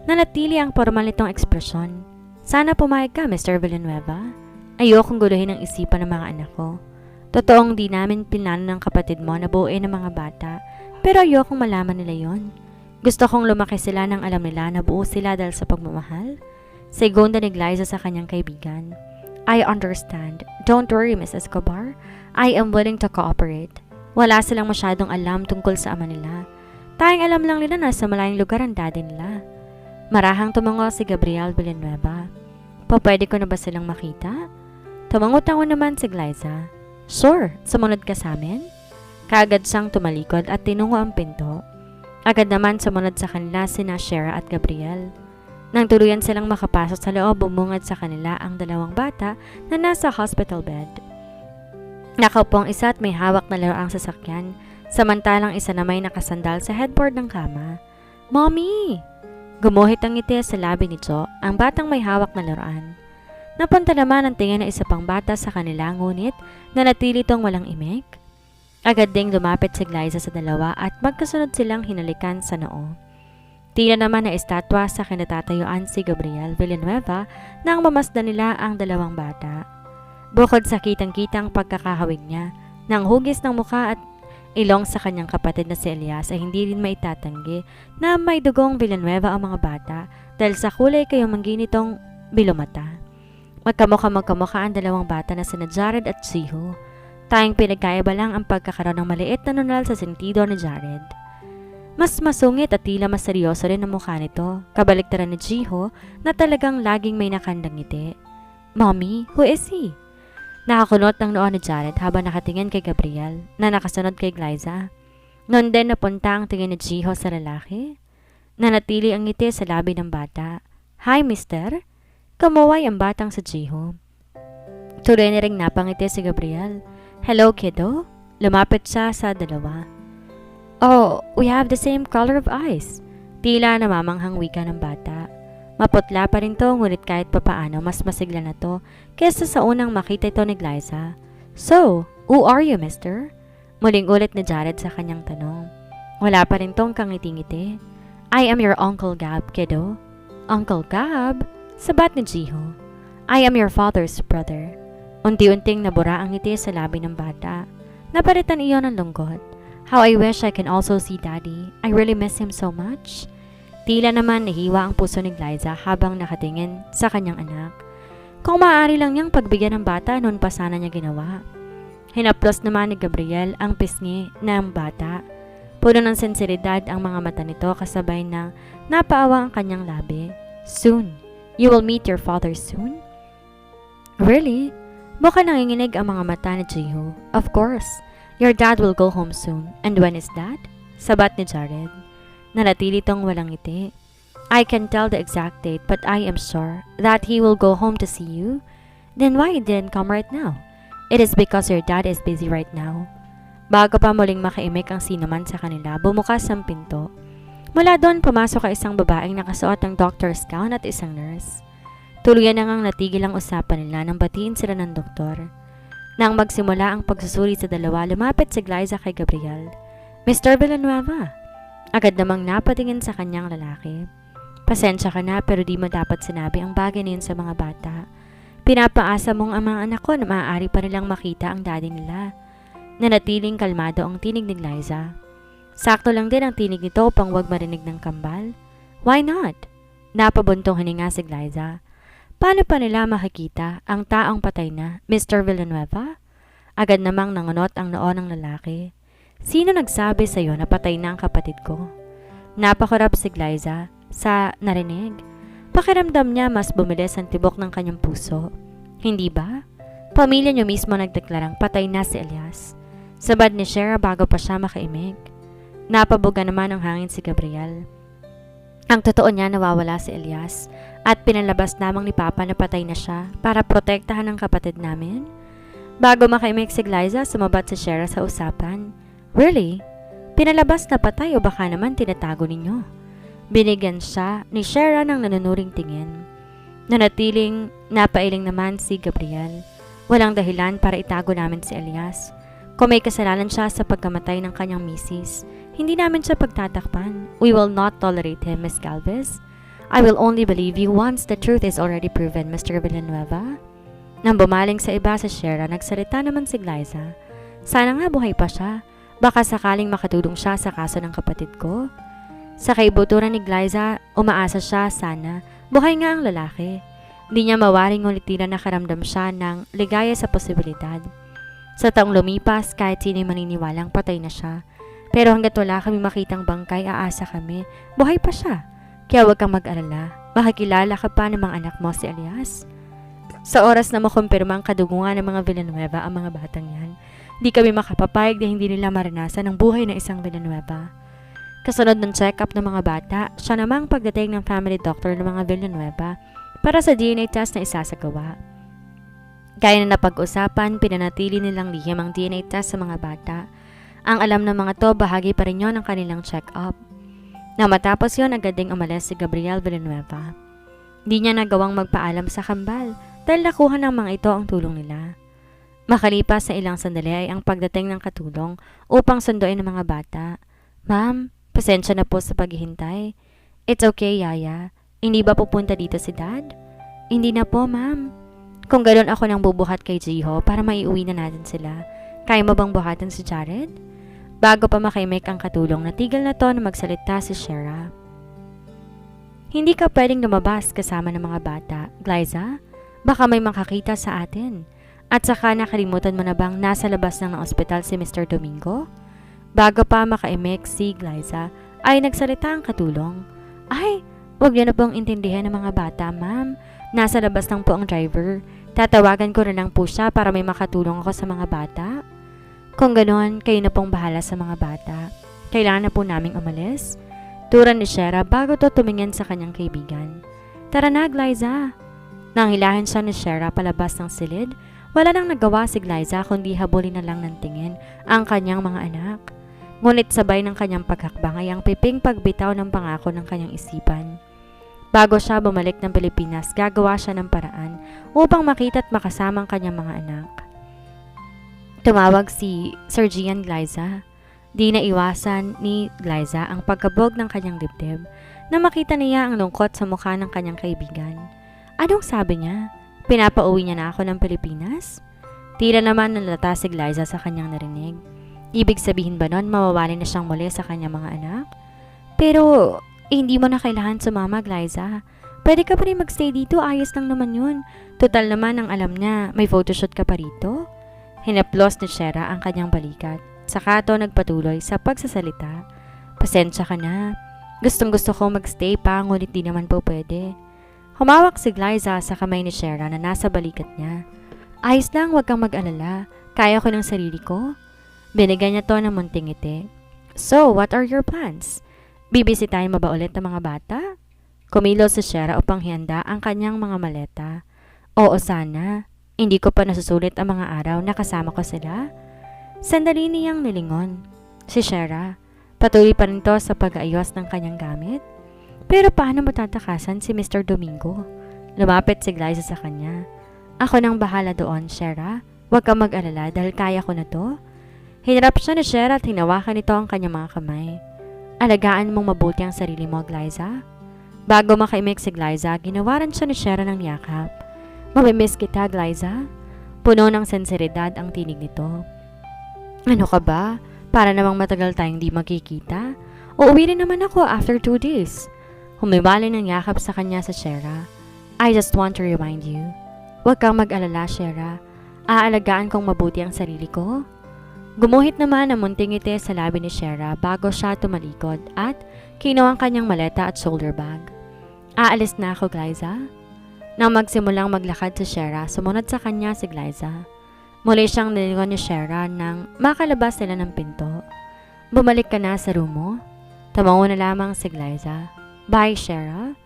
Nanatili ang formal nitong ekspresyon. Sana pumayag ka, Mr. Villanueva. Ayokong guluhin ang isipan ng mga anak ko. Totoong di namin pinlano ng kapatid mo na buuin ng mga bata, pero ayokong malaman nila yon. Gusto kong lumaki sila nang alam nila na buo sila dahil sa pagmamahal. Segunda ni Glyza sa kanyang kaibigan. I understand. Don't worry, Miss Escobar. I am willing to cooperate. Wala silang masyadong alam tungkol sa ama nila. Tayong alam lang nila na sa malayong lugar ang daddy nila. Marahang tumango si Gabriel Villanueva. Pwede ko na ba silang makita? Tumango-tango naman si Glyza. Sure, sumunod ka sa amin? Kaagad siyang tumalikod at tinungo ang pinto. Agad naman sumunod sa kanila sina Shera at Gabriel. Nang tuluyan silang makapasok sa loob, bumungad sa kanila ang dalawang bata na nasa hospital bed. Nakaupo ang isa at may hawak na laruang sasakyan, samantalang isa na may nakasandal sa headboard ng kama. Mommy! Gumuhit ang ngiti sa labi ni Jo, ang batang may hawak na laruan. Napunta naman ang tingin ng isa pang bata sa kanila, ngunit nanatili itong walang imik. Agad ding lumapit si Glyza sa dalawa at magkasunod silang hinalikan sa noo. Tila naman na estatwa sa kinatatayuan si Gabriel Villanueva nang mamasdan nila ang dalawang bata. Bukod sa kitang-kitang pagkakahawig niya, nang hugis ng mukha at ilong sa kanyang kapatid na si Elias ay hindi rin maitatanggi na may dugong Villanueva ang mga bata dahil sa kulay kayumanggi nitong bilumata. Magkamukha ang dalawang bata na sina Jared at Jiho. Tayong pinagkaiba lang ang pagkakaroon ng maliit na nunal sa sentido ni Jared. Mas masungit at tila mas seryoso rin ang mukha nito, kabaliktaran ni Jiho na talagang laging may nakandang ngiti. Mommy, who is he? Nakakunot ng noo ni Jared habang nakatingin kay Gabriel na nakasunod kay Glyza. Noon din napunta ang tingin ni Jiho sa lalaki. Nanatili ang ngiti sa labi ng bata. Hi, mister. Kamuway ang batang sa Jiho. Tuloy na ring napangiti si Gabriel. Hello, kiddo. Lumapit siya sa dalawa. Oh, we have the same color of eyes. Tila namamanghang wika ng bata. Maputla pa rin to, ngunit kahit papaano mas masigla na to kesa sa unang makita ito ni Glyza. So, who are you, mister? Muling ulit ni Jared sa kanyang tanong. Wala pa rin tong kangiti-ngiti. I am your Uncle Gab, kiddo. Uncle Gab? Sabat ni Jiho. I am your father's brother. Unti-unting nabura ang ngiti sa labi ng bata. Napalitan iyon ng lungkot. How I wish I can also see daddy. I really miss him so much. Tila naman nahiwa ang puso ni Glyza habang nakatingin sa kanyang anak. Kung maaari lang niyang pagbigyan ng bata, noon pa sana niya ginawa. Hinaplos naman ni Gabriel ang pisngi ng bata. Puno ng sensibilidad ang mga mata nito kasabay ng napaawa ang kanyang labi. Soon. You will meet your father soon? Really? Baka nanginginig ang mga mata ni Jiho. Of course. Your dad will go home soon. And when is that? Sabat ni Jared. Nanatili tong walang ngiti. I can tell the exact date, but I am sure that he will go home to see you. Then why he didn't come right now? It is because your dad is busy right now. Bago pa muling makaimik ang sinuman sa kanila, bumukas ang pinto. Mula doon, pumasok ang isang babaeng nakasuot ng doctor's gown at isang nurse. Tuluyan na ngang natigil ang usapan nila nang batiin sila ng doktor. Nang magsimula ang pagsusuri sa dalawa, lumapit si Glyza kay Gabriel. Mr. Villanueva. Agad namang napatingin sa kanyang lalaki. Pasensya ka na pero di mo dapat sinabi ang bagay na yun sa mga bata. Pinapaasa mong ang mga anak ko na maaari pa nilang makita ang daddy nila. Nanatiling kalmado ang tinig ni Glyza. Sakto lang din ang tinig nito upang wag marinig ng kambal. Why not? Napabuntong hininga si Glyza. Paano pa nila makikita ang taong patay na, Mr. Villanueva? Agad namang nangunot ang noo ng lalaki. Sino nagsabi sa iyo na patay na ang kapatid ko? Napakurap si Glyza sa narinig. Pakiramdam niya mas bumilis ang tibok ng kanyang puso. Hindi ba? Pamilya niyo mismo nagdeklarang patay na si Elias. Sabad ni Shera bago pa siya makaimik. Napabuga naman ang hangin si Gabriel. Ang totoo niya nawawala si Elias at pinalabas lamang ni Papa na patay na siya para protektahan ang kapatid namin. Bago makaimik si Glyza, sumabat si Shera sa usapan. Really? Pinalabas na patay o baka naman tinatago ninyo? Binigyan siya ni Shera ng nanunuring tingin. Nanatiling napailing naman si Gabriel. Walang dahilan para itago namin si Elias. Kung may kasalanan siya sa pagkamatay ng kanyang misis, hindi namin siya pagtatakpan. We will not tolerate him, Miss Galvez. I will only believe you once the truth is already proven, Mr. Villanueva. Nang bumaling sa iba sa Shera, nagsalita naman si Glyza. Sana nga buhay pa siya. Baka sakaling makatulong siya sa kaso ng kapatid ko. Sa kaibuturan ni Glyza, umaasa siya sana buhay nga ang lalaki. Di niya mawaring ngulitiran na karamdam siya ng ligaya sa posibilidad. Sa taong lumipas, kahit sino'y maniniwalang patay na siya. Pero hanggat wala kami makitang bangkay, aasa kami, buhay pa siya. Kaya huwag kang mag-alala, makikilala ka pa ng mga anak mo si Elias. Sa oras na makumpirma ang kadugungan ng mga Villanueva ang mga batang yan, di kami makapapayag na hindi nila maranasan ang buhay ng isang Villanueva. Kasunod ng check-up ng mga bata, siya namang pagdating ng family doctor ng mga Villanueva para sa DNA test na isasagawa. Gaya na napag-usapan, pinanatili nilang lihim ang DNA test sa mga bata. Ang alam ng mga to, bahagi pa rin yun ng kanilang check-up. Na matapos yon, agad ding umalis si Gabriel Villanueva. Di niya nagawang magpaalam sa kambal dahil nakuha ng mga ito ang tulong nila. Makalipas sa ilang sandali ay ang pagdating ng katulong upang sunduin ng mga bata. Ma'am, pasensya na po sa paghihintay. It's okay, Yaya. Hindi ba pupunta dito si Dad? Hindi na po, ma'am. Kung ganoon ako nang bubuhat kay Jiho para maiuwi na natin sila. Kaya mo bang buhatan si Jared? Bago pa makaimik ang katulong, natigil na to na magsalita si Shera. Hindi ka pwedeng lumabas kasama ng mga bata, Glyza. Baka may makakita sa atin. At saka nakalimutan mo na bang nasa labas ng ospital si Mr. Domingo? Bago pa makaimik si Glyza, ay nagsalita ang katulong. Ay, huwag niyo na pong intindihan ng mga bata, ma'am. Nasa labas lang po ang driver. Tatawagan ko na lang po siya para may makatulong ako sa mga bata. Kung ganoon, kayo na pong bahala sa mga bata. Kailangan na po naming umalis. Turan ni Shera bago to tumingin sa kanyang kaibigan. Tara na, Glyza. Nang hilahin siya ni Shera palabas ng silid, wala nang nagawa si Glyza kundi habulin na lang ng tingin ang kanyang mga anak. Ngunit sabay ng kanyang paghakbang ay ang piping pagbitaw ng pangako ng kanyang isipan. Bago siya bumalik ng Pilipinas, gagawa siya ng paraan upang makita at makasama ang kanyang mga anak. Tumawag si Sir Gian Glyza. Di na iwasan ni Glyza ang pagkabog ng kanyang dibdib na makita niya ang lungkot sa mukha ng kanyang kaibigan. Anong sabi niya? Pinapauwi niya na ako ng Pilipinas? Tila naman nalata si Glyza sa kanyang narinig. Ibig sabihin ba nun mawawali na siyang muli sa kanyang mga anak? Pero hindi mo na kailangan sumama, Glyza. Pwede ka pa rin magstay dito, ayos lang naman yun. Total naman ang alam niya, may photoshoot ka pa rito. Hinaplos ni Shera ang kanyang balikat. Saka to nagpatuloy sa pagsasalita. Pasensya ka na. Gustong gusto ko magstay pa, ngunit di naman po pwede. Humawak si Glyza sa kamay ni Shera na nasa balikat niya. Ayos lang, wag kang mag-alala. Kaya ko ng sarili ko. Binigyan niya to ng munting ngiti. So, what are your plans? Bibisitahin mo ba ulit ang mga bata? Kumilos si Shera upang hihanda ang kanyang mga maleta. Oo sana. Hindi ko pa nasusulit ang mga araw na kasama ko sila. Sandali niyang nilingon. Si Shera, patuloy pa rin to sa pag-aayos ng kanyang gamit. Pero paano matatakasan si Mr. Domingo? Lumapit si Glyza sa kanya. Ako nang bahala doon, Shera. Huwag kang mag-alala dahil kaya ko na to. Hinarap siya ni Shera at hinawakan nito ang kanyang mga kamay. Alagaan mong mabuti ang sarili mo, Glyza. Bago makaimik si Glyza, ginawaran siya ni Shera ng yakap. Mamimiss kita, Glyza. Puno ng sensiridad ang tinig nito. Ano ka ba? Para namang matagal tayong di magkikita. Uuwi rin naman ako after 2 days. Humiwalay ng yakap sa kanya sa Shera. I just want to remind you. Huwag kang mag-alala, Shera. Aalagaan kong mabuti ang sarili ko. Gumuhit naman ang munting ngiti sa labi ni Shera bago siya tumalikod at kinuha ang kanyang maleta at shoulder bag. Aalis na ako, Glyza. Nang magsimulang maglakad si Shera, sumunod sa kanya si Glyza. Muli siyang nilingon ni Shera nang makalabas sila ng pinto. Bumalik ka na sa room mo? Tamango na lamang si Glyza. Bye, Shera.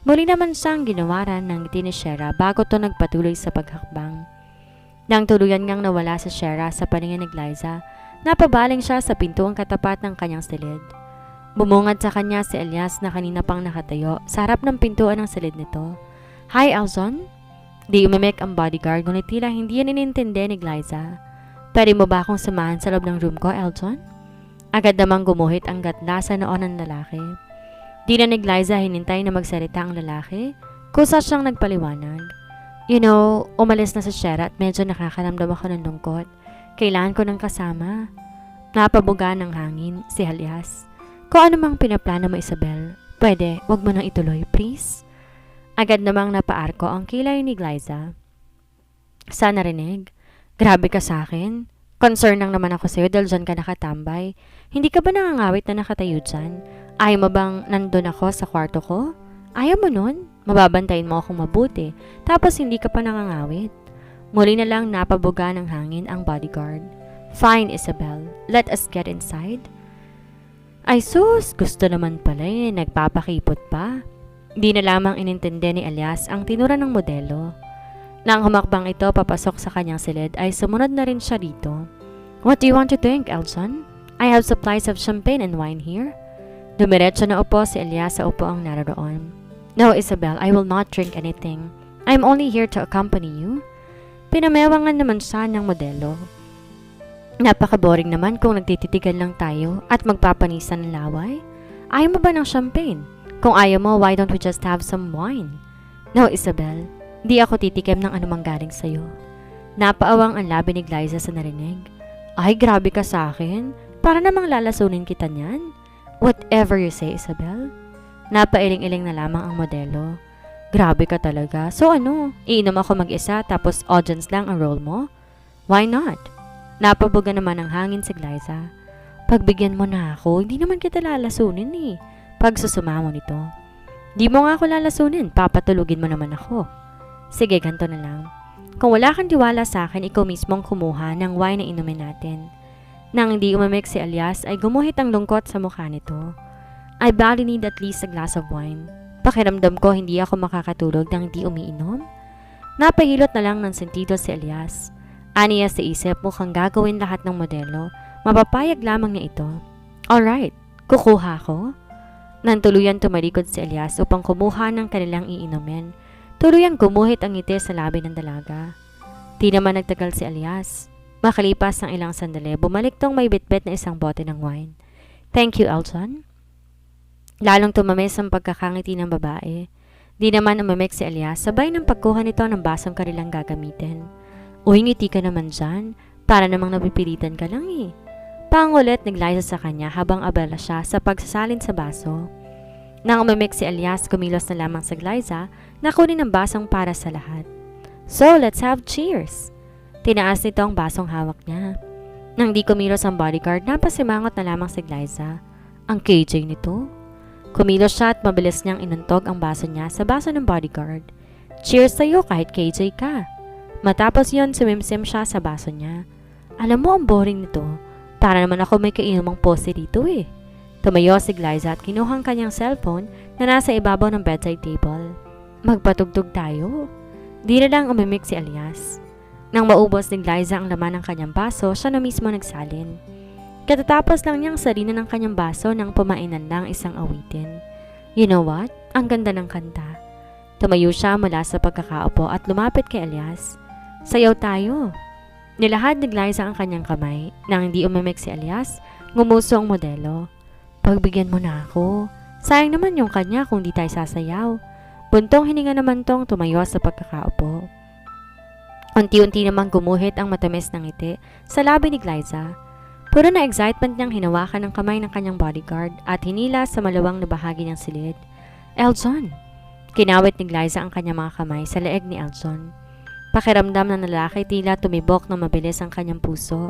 Muli naman siyang ginawaran ng ngiti ni Shera bago to nagpatuloy sa paghakbang. Nang tuluyan ngang nawala si Shera sa paningin ni Glyza, napabaling siya sa pintuang katapat ng kanyang silid. Bumungad sa kanya si Elias na kanina pang nakatayo sa harap ng pintuan ng silid nito. Hi, Elson? Di umimik ang bodyguard ngunit tila hindi yan inintindi ni Glyza. Pwede mo ba akong samahan sa loob ng room ko, Elson? Agad namang gumuhit ang gatla sa noon ng lalaki. Di na ni Glyza hinintay na magsalita ang lalaki, kusa siyang nagpaliwanag. You know, umalis na si Shera at medyo nakakaramdam ako ng lungkot. Kailangan ko ng kasama. Napabuga ng hangin si Elias. Kung ano mang pinaplano mo, Isabel, pwede, wag mo nang ituloy, please. Agad namang napaarko ang kilay ni Glyza. Sana narinig. Grabe ka sa akin. Concern lang naman ako sa'yo dahil dyan ka nakatambay. Hindi ka ba nangangawit na nakatayo dyan? Ayaw mo bang nandun ako sa kwarto ko? Ayaw mo nun? Mababantayin mo akong mabuti. Tapos hindi ka pa nangangawit. Muli na lang napabuga ng hangin ang bodyguard. Fine, Isabel. Let us get inside. Ay sus, gusto naman pala nagpapakipot pa. Di na lamang inintindi ni Elias ang tinura ng modelo. Nang humakbang ito papasok sa kanyang silid ay sumunod na rin siya dito. What do you want to drink, Elson? I have supplies of champagne and wine here. Dumiretso na upo si Elias sa upuang naroon. No, Isabel, I will not drink anything. I'm only here to accompany you. Pinamewangan naman siya ng modelo. Napaka-boring naman kung nagtititigan lang tayo at magpapanisan ng laway. Ayaw mo ba ng champagne? Kung ayaw mo, why don't we just have some wine? No, Isabel. Di ako titikim ng anumang galing sa'yo. Napaawang ang labi ni Glyza sa narinig. Ay, grabe ka sa akin. Para namang lalasunin kita niyan. Whatever you say, Isabel. Napailing-iling na lamang ang modelo. Grabe ka talaga. So ano, iinom ako mag-isa tapos audience lang ang role mo? Why not? Napabuga naman ang hangin si Glyza. Pagbigyan mo na ako, hindi naman kita lalasunin eh. Pag susumamo nito. Di mo nga ako lalasunin, papatulugin mo naman ako. Sige, ganito na lang. Kung wala kang tiwala sa akin, ikaw mismong kumuha ng wine na inumin natin. Nang hindi umamik si Elias ay gumuhit ang lungkot sa mukha nito. I badly need at least a glass of wine. Pakiramdam ko hindi ako makakatulog nang hindi umiinom. Napahilot na lang ng sentido si Elias. Aniya sa isip mukhang gagawin lahat ng modelo. Mapapayag lamang niya ito. Alright, kukuha ko. Nang tuluyan tumalikod si Elias upang kumuha ng kanilang iinumin. Tuluyang gumuhit ang ngiti sa labi ng dalaga. Di naman nagtagal si Elias. Makalipas ng ilang sandali, bumalik tong may bitbit na isang bote ng wine. Thank you, Elton. Lalong tumamis ang pagkakangiti ng babae. Di naman umamik si Elias, sabay ng pagkuha nito ng basong kanilang gagamitin. Uy, ngiti ka naman dyan. Para namang napipilitan ka lang eh. Pangulit ni Glyza sa kanya habang abala siya sa pagsasalin sa baso. Nang umamik si Elias, kumilos na lamang sa Glyza na kunin ang basong para sa lahat. So, let's have cheers! Tinaas nito ang basong hawak niya. Nang di kumilos ang bodyguard, napasimangot na lamang si Glyza. Ang KJ nito. Kumilos siya at mabilis niyang inuntog ang baso niya sa baso ng bodyguard. Cheers sa'yo kahit KJ ka. Matapos yon, sumimsim siya sa baso niya. Alam mo, ang boring nito. Para naman ako may kainumang pose dito eh. Tumayo si Glyza at kinuhang kanyang cellphone na nasa ibabaw ng bedside table. Magpatugtog tayo. Di na lang umimik si Elias. Nang maubos ni Glyza ang laman ng kanyang baso, siya na mismo nagsalin. Katatapos lang niyang sarina ng kanyang baso nang pumainan lang isang awitin. You know what? Ang ganda ng kanta. Tumayo siya mula sa pagkakaupo at lumapit kay Elias. Sayaw tayo. Nilahad ni Glyza ang kanyang kamay. Nang hindi umimik si Elias, ngumuso ang modelo. Pagbigyan mo na ako. Sayang naman yung kanya kung di tayo sasayaw. Buntong hininga naman tong tumayo sa pagkakaupo. Unti-unti namang gumuhit ang matamis ng ngiti sa labi ni Glyza. Puro na excitement niyang hinawakan ng kamay ng kanyang bodyguard at hinila sa malawang na bahagi ng silid. Elson! Kinawit ni Glyza ang kanyang mga kamay sa leeg ni Elson. Pakiramdam ng lalaki tila tumibok ng mabilis ang kanyang puso.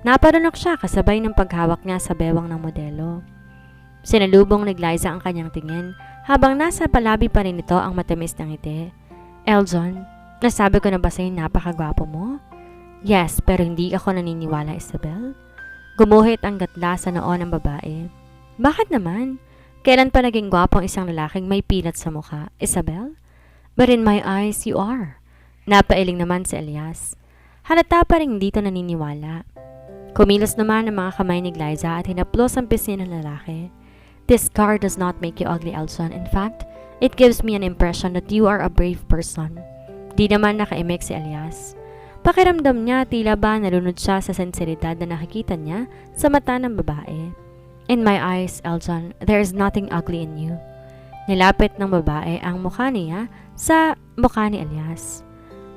Naparunok siya kasabay ng paghawak niya sa bewang ng modelo. Sinalubong ni Glyza ang kanyang tingin habang nasa palabi pa rin ito ang matamis ng ngiti. Elson, nasabi ko na ba sa'yo napakagwapo mo? Yes, pero hindi ako naniniwala, Isabel. Gumuhit ang gatla sa noo ng babae. Bakit naman? Kailan pa naging gwapong isang lalaking may pilat sa mukha, Isabel? But in my eyes, you are. Napailing naman si Elias. Halata pa rin dito naniniwala. Kumilos naman ang mga kamay ni Glyza at hinaplos ang pisngi ng lalaki. This scar does not make you ugly, Elson. In fact, it gives me an impression that you are a brave person. Di naman nakaimik si Elias. Pakiramdam niya tila ba nalunod siya sa sensibilidad na nakikita niya sa mata ng babae. In my eyes, Elton, there is nothing ugly in you. Nilapit ng babae ang mukha niya sa mukha ni Elias.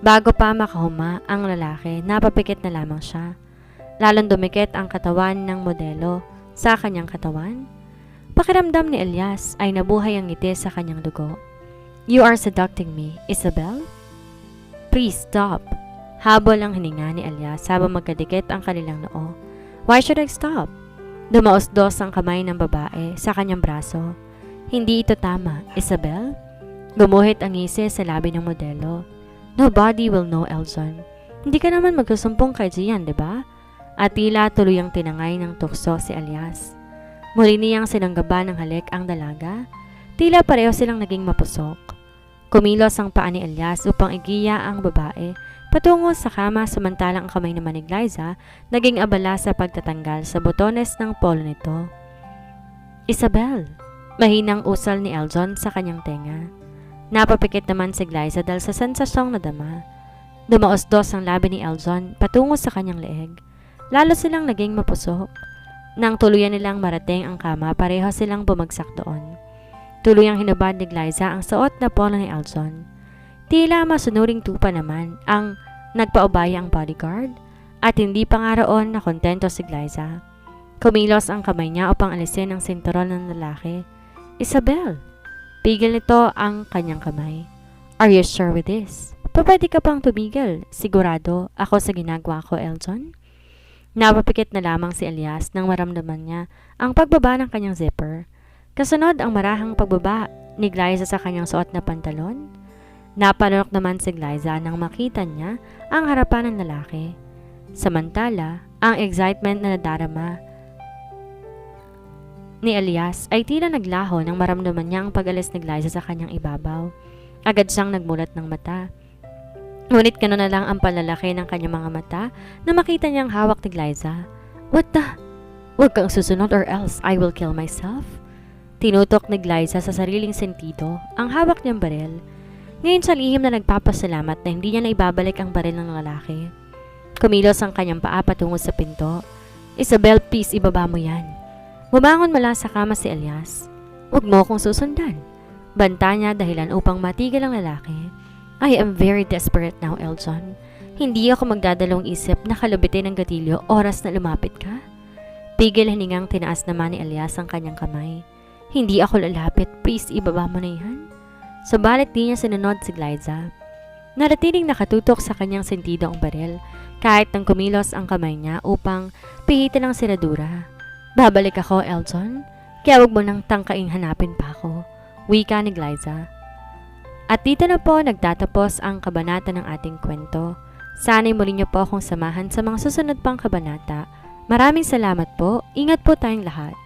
Bago pa makahuma ang lalaki, napapikit na lamang siya. Lalong dumikit ang katawan ng modelo sa kanyang katawan. Pakiramdam ni Elias ay nabuhay ang ngiti sa kanyang dugo. You are seducting me, Isabel? Please stop. Habol ang hininga ni Elias habang magkadikit ang kanilang noo. Why should I stop? Dumaos-dos ang kamay ng babae sa kanyang braso. Hindi ito tama, Isabel? Gumuhit ang ngisi sa labi ng modelo. Nobody will know, Elton. Hindi ka naman magsusumpong kay Gian, di ba? At tila tuluyang tinangay ng tukso si Elias. Muli niyang sinanggaban ng halik ang dalaga. Tila pareho silang naging mapusok. Kumilos ang paa ni Elias upang igiya ang babae patungo sa kama samantalang ang kamay naman ni Glyza naging abala sa pagtatanggal sa botones ng polo nito. Isabel! Mahinang usal ni Elton sa kanyang tenga. Napapikit naman si Glyza dahil sa sensasyong nadama. Dumaos-dos ang labi ni Elton patungo sa kanyang leeg. Lalo silang naging mapusok. Nang tuluyan nilang marating ang kama, pareho silang bumagsak doon. Tuluyang hinubad ni Glyza ang suot na polo ni Elton. Tila masunuring tupa naman ang nagpaubaya ang bodyguard at hindi pa nga roon na kontento si Glyza. Kumilos ang kamay niya upang alisin ang sinturon ng lalaki. Isabel! Pigil nito ang kanyang kamay. Are you sure with this? Pwede ka pang tumigil. Sigurado ako sa ginagawa ko, Elton? Napapikit na lamang si Elias nang maramdaman niya ang pagbaba ng kanyang zipper. Kasunod ang marahang pagbaba ni Glyza sa kanyang suot na pantalon. Napalunok naman si Glyza nang makita niya ang harapan ng lalaki. Samantala, ang excitement na nadarama ni Elias ay tila naglaho nang maramdaman niya ang pag-alis ni Glyza sa kanyang ibabaw. Agad siyang nagmulat ng mata. Ngunit gano'n na lang ang palalaki ng kanyang mga mata na makita niyang hawak ni Glyza. What the? Huwag kang susunod or else I will kill myself. Tinutok ni Glyza sa sariling sentido ang hawak niyang baril. Ngayon sa lihim na nagpapasalamat na hindi niya na ibabalik ang baril ng lalaki. Kumilos ang kanyang paa patungo sa pinto. Isabel, please ibaba mo yan. Bumangon mula sa kama si Elias. Huwag mo akong susundan. Banta niya dahilan upang matigil ang lalaki. I am very desperate now, Elton. Hindi ako magdadalawang isip na kalubitin ng gatilyo oras na lumapit ka. Pigil hiningang tinaas naman ni Elias ang kanyang kamay. Hindi ako lalapit, please ibaba mo na yan. Subalit di niya sinunod si Glyza. Naratiling nakatutok sa kanyang sentido ang baril kahit nang kumilos ang kamay niya upang pihitin ang siradura. Babalik ako, Elton. Kaya huwag mo nang tangkaing hanapin pa ako. Wika ni Glyza. At dito na po nagtatapos ang kabanata ng ating kwento. Sana'y muli niyo po akong samahan sa mga susunod pang kabanata. Maraming salamat po. Ingat po tayong lahat.